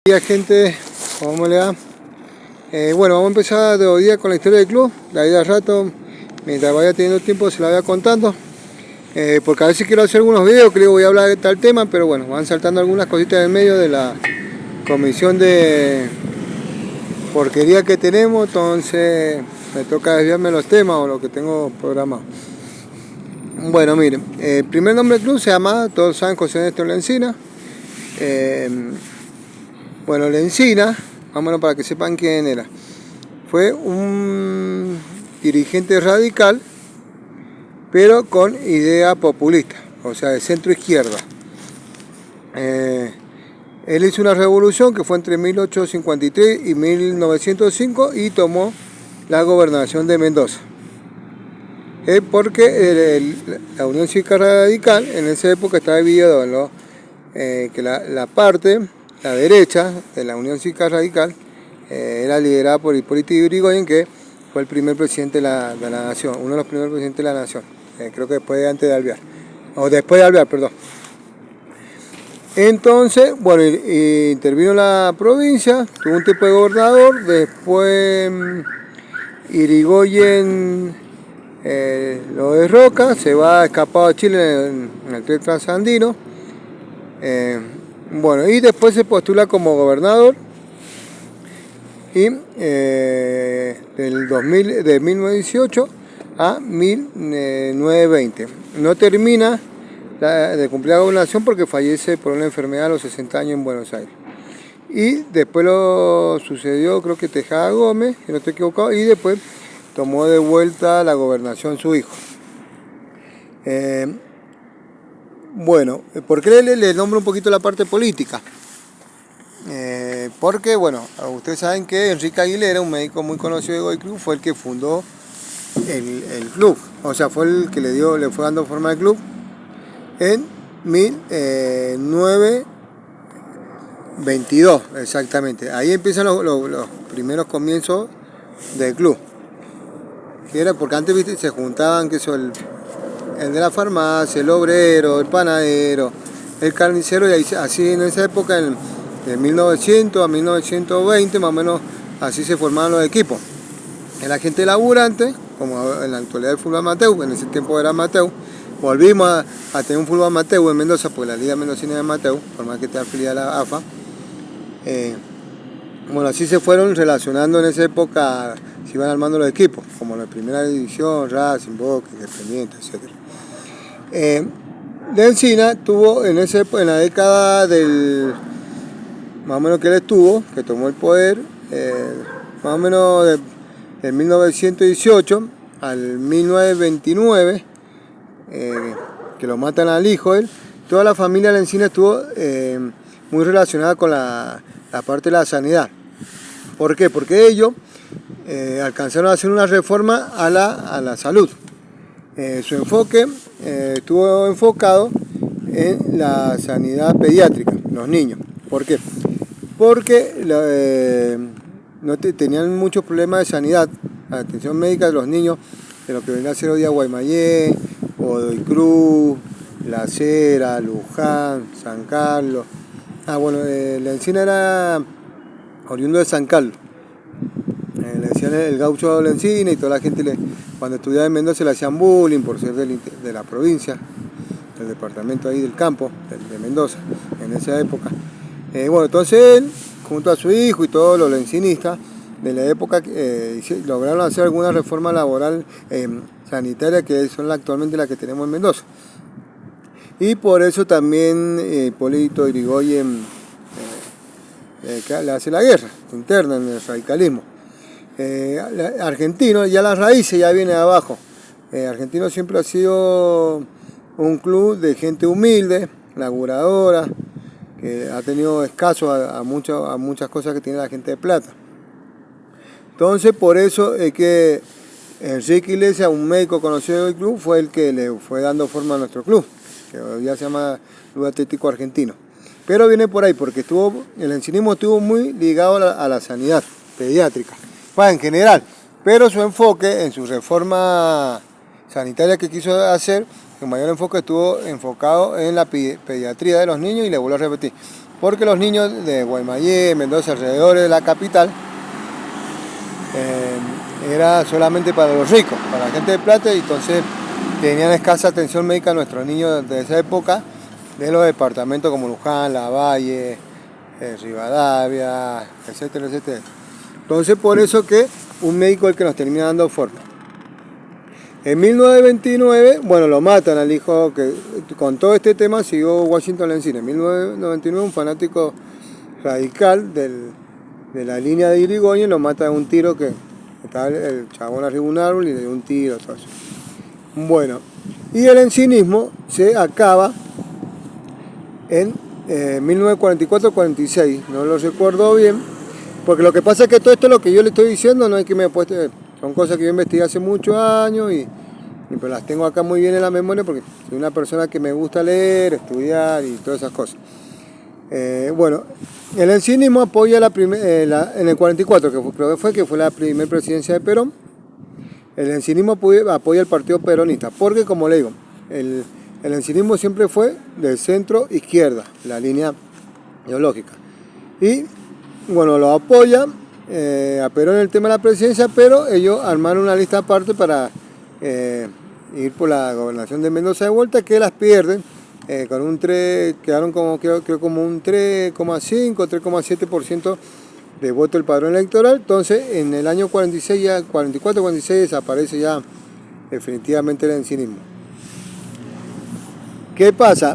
Hola gente, ¿cómo le va? Bueno, vamos a empezar de hoy día con la historia del club. La vida al rato, mientras vaya teniendo tiempo se la voy contando. Porque a veces quiero hacer algunos videos que les voy a hablar de tal tema, pero bueno, van saltando algunas cositas en medio de la comisión de porquería que tenemos, entonces me toca desviarme los temas o lo que tengo programado. Bueno, miren, el primer nombre del club se llama, todos saben, José Néstor Lencina. Bueno, Lencina, vámonos para que sepan quién era. Fue un dirigente radical, pero con idea populista, o sea, de centro izquierda. Él hizo una revolución que fue entre 1853 y 1905 y tomó la gobernación de Mendoza. Porque la Unión Cívica Radical en esa época estaba dividida en que la parte, la derecha de la Unión Cívica Radical, era liderada por Hipólito Yrigoyen, que fue el primer presidente de la nación, uno de los primeros presidentes de la nación, creo que antes de Alvear, o después de Alvear, perdón. Entonces, bueno, intervino la provincia, tuvo un tipo de gobernador, después Yrigoyen lo derroca, se va escapado a Chile en el tren transandino, bueno, y después se postula como gobernador. Y de 1918 a 1920. No termina de cumplir la gobernación porque fallece por una enfermedad a los 60 años en Buenos Aires. Y después lo sucedió, creo que Tejada Gómez, si no estoy equivocado, y después tomó de vuelta la gobernación su hijo. Bueno, ¿por qué le nombro un poquito la parte política? Porque, bueno, ustedes saben que Enrique Aguilera, un médico muy conocido de Godoy Cruz, fue el que fundó el club. O sea, fue el que le fue dando forma al club en 1922, exactamente. Ahí empiezan los primeros comienzos del club. Que era porque antes, ¿viste?, se juntaban, que son el de la farmacia, el obrero, el panadero, el carnicero, y así en esa época, de 1900 a 1920, más o menos, así se formaban los equipos. La gente laburante, como en la actualidad el fútbol amateur, en ese tiempo era amateur. Volvimos a tener un fútbol amateur en Mendoza, porque la Liga Mendocina es amateur, por más que esté afiliada a la AFA. Bueno, así se fueron relacionando en esa época, se iban armando los equipos, como la primera división, Racing, Boca, Independiente, etc. Lencina tuvo en la década del, más o menos que él estuvo, que tomó el poder, más o menos de 1918 al 1929, que lo matan al hijo él. Toda la familia Lencina estuvo muy relacionada con la parte de la sanidad. ¿Por qué? Porque ellos alcanzaron a hacer una reforma a la salud. Su enfoque estuvo enfocado en la sanidad pediátrica, los niños. ¿Por qué? Porque tenían muchos problemas de sanidad, la atención médica de los niños, de lo que venía a ser hoy día Guaymallén, Godoy Cruz, La Cera, Luján, San Carlos. Bueno, Lencina era oriundo de San Carlos. Le decían el gaucho Lencina, y toda la gente cuando estudiaba en Mendoza le hacían bullying por ser de la provincia, del departamento ahí del campo, de Mendoza, en esa época. Bueno, entonces él, junto a su hijo y todos los lencinistas de la época, lograron hacer alguna reforma laboral sanitaria, que son actualmente las que tenemos en Mendoza. Y por eso también Hipólito Yrigoyen le hace la guerra interna en el radicalismo. Argentino, ya las raíces ya vienen abajo. Argentino siempre ha sido un club de gente humilde, laburadora, que ha tenido escaso a muchas cosas que tiene la gente de plata. Entonces, por eso es que Enrique Iglesias, un médico conocido del club, fue el que le fue dando forma a nuestro club, que hoy ya se llama Club Atlético Argentino. Pero viene por ahí, porque el encinismo estuvo muy ligado a la sanidad pediátrica, en general, pero su enfoque en su reforma sanitaria que quiso hacer, el mayor enfoque estuvo enfocado en la pediatría de los niños, y le vuelvo a repetir, porque los niños de Guaymallé, Mendoza, alrededor de la capital, era solamente para los ricos, para la gente de plata, y entonces tenían escasa atención médica nuestros niños de esa época, de los departamentos como Luján, Lavalle, Rivadavia, etcétera, etcétera. Entonces por eso que un médico es el que nos termina dando forma. En 1929, bueno, lo matan al hijo, que con todo este tema siguió Washington Lencina. En 1999 un fanático radical de la línea de Irigoyen lo mata de un tiro, que estaba el chabón arriba de un árbol y le dio un tiro, todo eso. Bueno, y el encinismo se acaba en 1944-46, no lo recuerdo bien, porque lo que pasa es que todo esto, lo que yo le estoy diciendo, no es que me he puesto, son cosas que yo investigué hace muchos años y pues las tengo acá muy bien en la memoria, porque soy una persona que me gusta leer, estudiar y todas esas cosas. Bueno, el encinismo apoya en el 44, que fue la primera presidencia de Perón. El encinismo apoya el partido peronista, porque como le digo, el encinismo siempre fue del centro izquierda, la línea ideológica. Y bueno, lo apoya a Perón en el tema de la presidencia, pero ellos armaron una lista aparte para ir por la gobernación de Mendoza de vuelta, que las pierden. Con un 3, quedaron creo como un 3,5, 3,7% de voto del padrón electoral. Entonces en el año 46, ya 44-46 desaparece ya definitivamente el encinismo. ¿Qué pasa?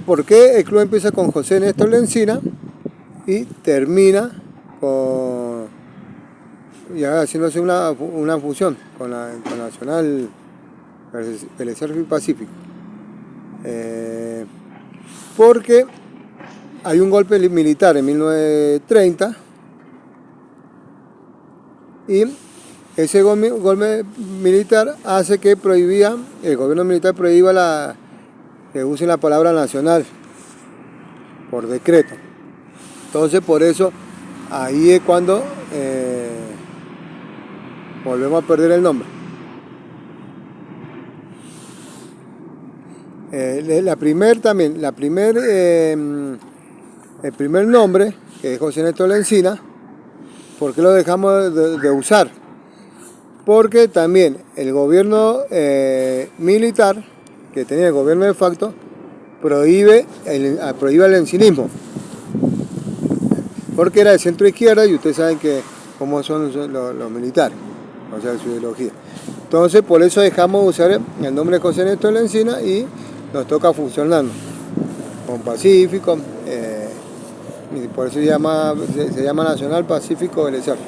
¿Por qué el club empieza con José Néstor Lencina y termina con, ya haciéndose una fusión con la Nacional Belisario y Pacífico? Porque hay un golpe militar en 1930 y ese golpe militar hace que el gobierno militar prohíba que usen la palabra nacional por decreto. Entonces por eso ahí es cuando volvemos a perder el nombre. El primer nombre, que es José Néstor Lencina, ¿por qué lo dejamos de usar? Porque también el gobierno militar, que tenía el gobierno de facto, prohíbe el encinismo, porque era de centro izquierda y ustedes saben cómo son los militares, o sea, su ideología. Entonces por eso dejamos de usar el nombre de José Néstor Lencina y nos toca funcionando con Pacífico, y por eso se llama Nacional Pacífico Belisario.